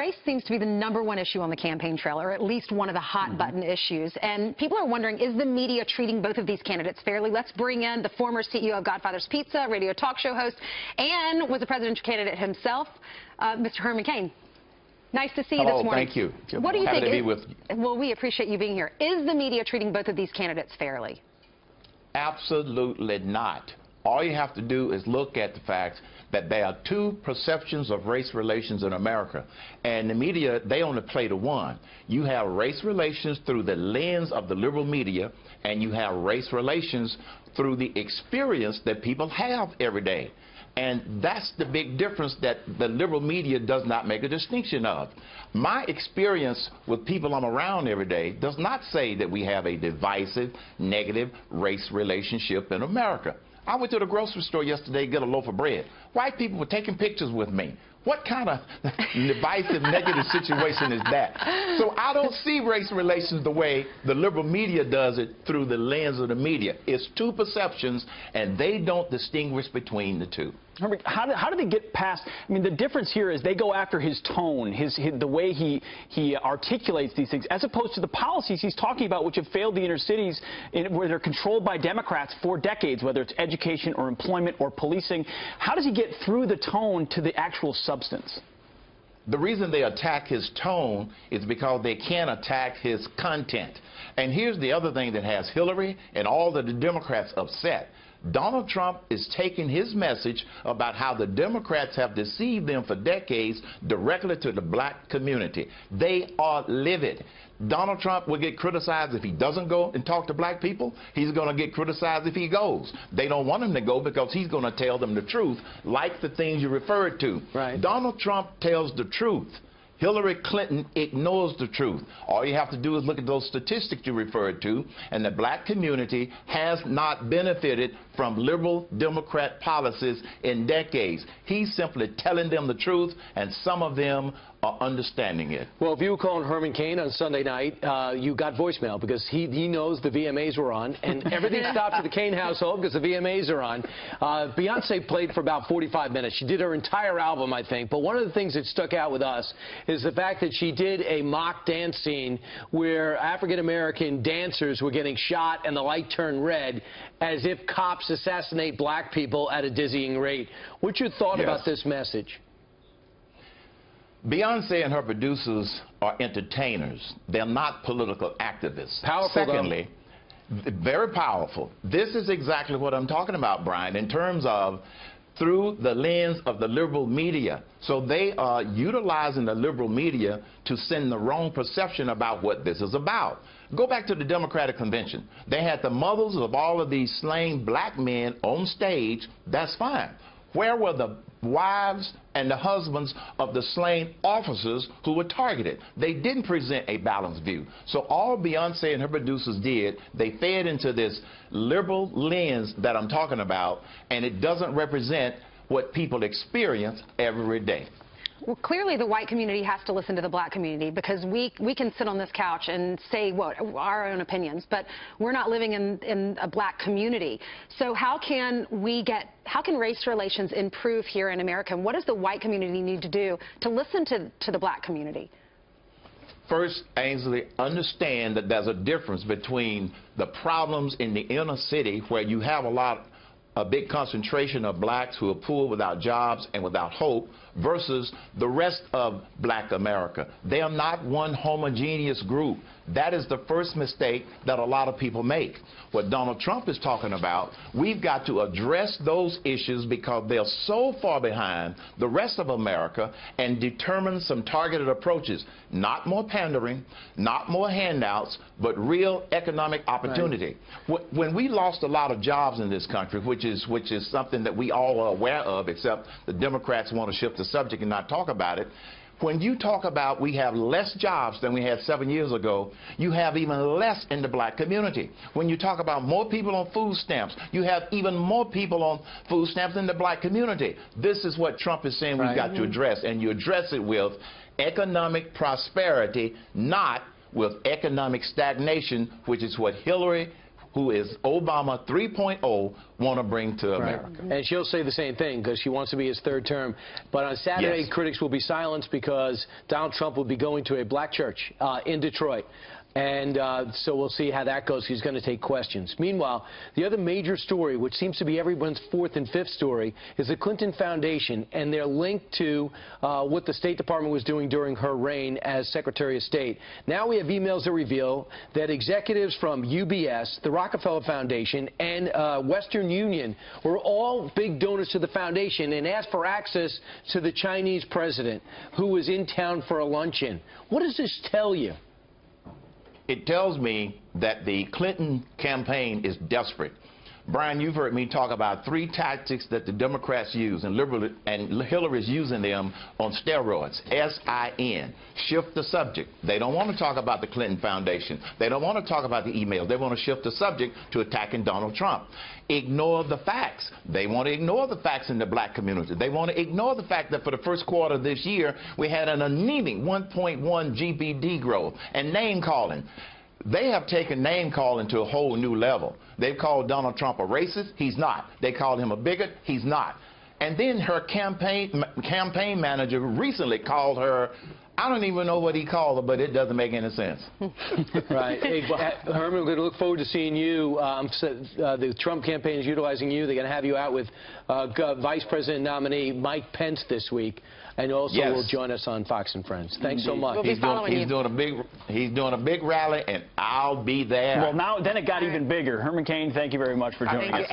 Race seems to be the #1 issue on the campaign trail, or at least one of the hot-button issues. And people are wondering, is the media treating both of these candidates fairly? Let's bring in the former CEO of Godfather's Pizza, radio talk show host, and was a presidential candidate himself, Mr. Herman Caine. Nice to see you this morning. Thank you. What do you think? Happy to be with you. Well, we appreciate you being here. Is the media treating both of these candidates fairly? Absolutely not. All you have to do is look at the fact that there are two perceptions of race relations in America. And the media, they only play to one. You have race relations through the lens of the liberal media, and you have race relations through the experience that people have every day. And that's the big difference that the liberal media does not make a distinction of. My experience with people I'm around every day does not say that we have a divisive, negative race relationship in America. I went to the grocery store yesterday to get a loaf of bread. White people were taking pictures with me. What kind of divisive, negative situation is that? So I don't see race relations the way the liberal media does it through the lens of the media. It's two perceptions, and they don't distinguish between the two. How do they get past? I mean, the difference here is they go after his tone, the way he articulates these things, as opposed to the policies he's talking about, which have failed the inner cities, where they're controlled by Democrats for decades, whether it's education or employment or policing. How does he get through the tone to the actual substance? The reason they attack his tone is because they can't attack his content. And here's the other thing that has Hillary and all of the Democrats upset. Donald Trump is taking his message about how the Democrats have deceived them for decades directly to the black community. They are livid. Donald Trump will get criticized if he doesn't go and talk to black people. He's going to get criticized if he goes. They don't want him to go because he's going to tell them the truth, like the things you referred to. Right. Donald Trump tells the truth. Hillary Clinton ignores the truth. All you have to do is look at those statistics you referred to, and the black community has not benefited from liberal Democrat policies in decades. He's simply telling them the truth, and some of them are understanding it. Well, if you were calling Herman Caine on Sunday night, you got voicemail because he knows the VMAs were on, and everything stopped at the Caine household because the VMAs are on. Beyonce played for about 45 minutes. She did her entire album, I think, but one of the things that stuck out with us is the fact that she did a mock dance scene where African-American dancers were getting shot and the light turned red as if cops assassinate black people at a dizzying rate. What's your thought about this message? Beyonce and her producers are entertainers. They're not political activists. Powerful, Secondly, very powerful. This is exactly what I'm talking about, Brian, in terms of through the lens of the liberal media. So they are utilizing the liberal media to send the wrong perception about what this is about. Go back to the Democratic Convention. They had the mothers of all of these slain black men on stage. That's fine. Where were the wives and the husbands of the slain officers who were targeted? They didn't present a balanced view. So all Beyonce and her producers did, they fed into this liberal lens that I'm talking about, and it doesn't represent what people experience every day. Well, clearly the white community has to listen to the black community, because we can sit on this couch and say our own opinions, but we're not living in a black community. So how can race relations improve here in America? And what does the white community need to do to listen to the black community? First, Ainsley, understand that there's a difference between the problems in the inner city, where you have a big concentration of blacks who are poor, without jobs and without hope, versus the rest of black America. They are not one homogeneous group. That is the first mistake that a lot of people make. What Donald Trump is talking about, we've got to address those issues because they're so far behind the rest of America, and determine some targeted approaches. Not more pandering, not more handouts, but real economic opportunity. Right. When we lost a lot of jobs in this country, which is something that we all are aware of, except the Democrats want to shift the subject and not talk about it. When you talk about we have less jobs than we had 7 years ago, you have even less in the black community. When you talk about more people on food stamps, you have even more people on food stamps in the black community. This is what Trump is saying we've got to address, and you address it with economic prosperity, not with economic stagnation, which is what Hillary who is Obama 3.0, want to bring to America. And she'll say the same thing because she wants to be his third term. But on Saturday, Yes. critics will be silenced because Donald Trump will be going to a black church in Detroit. And so we'll see how that goes. He's going to take questions. Meanwhile, the other major story, which seems to be everyone's fourth and fifth story, is the Clinton Foundation and their link to what the State Department was doing during her reign as Secretary of State. Now we have emails that reveal that executives from UBS, the Rockefeller Foundation, and Western Union were all big donors to the foundation and asked for access to the Chinese president, who was in town for a luncheon. What does this tell you? It tells me that the Clinton campaign is desperate. Brian, you've heard me talk about 3 tactics that the Democrats use, and Hillary's using them on steroids. S-I-N, shift the subject. They don't want to talk about the Clinton Foundation. They don't want to talk about the email. They want to shift the subject to attacking Donald Trump. Ignore the facts. They want to ignore the facts in the black community. They want to ignore the fact that for the first quarter of this year, we had an anemic 1.1 GDP growth and name calling. They have taken name-calling to a whole new level. They've called Donald Trump a racist. He's not. They called him a bigot. He's not. And then her campaign manager recently called her, I don't even know what he called her, but it doesn't make any sense. Right. Hey, Herman, we're going to look forward to seeing you. The Trump campaign is utilizing you. They're going to have you out with Vice President nominee Mike Pence this week. And also will join us on Fox and Friends. Thanks so much. We'll be following you. He's doing a big rally, and I'll be there. Well, then it got even bigger. Herman Caine, thank you very much for joining us.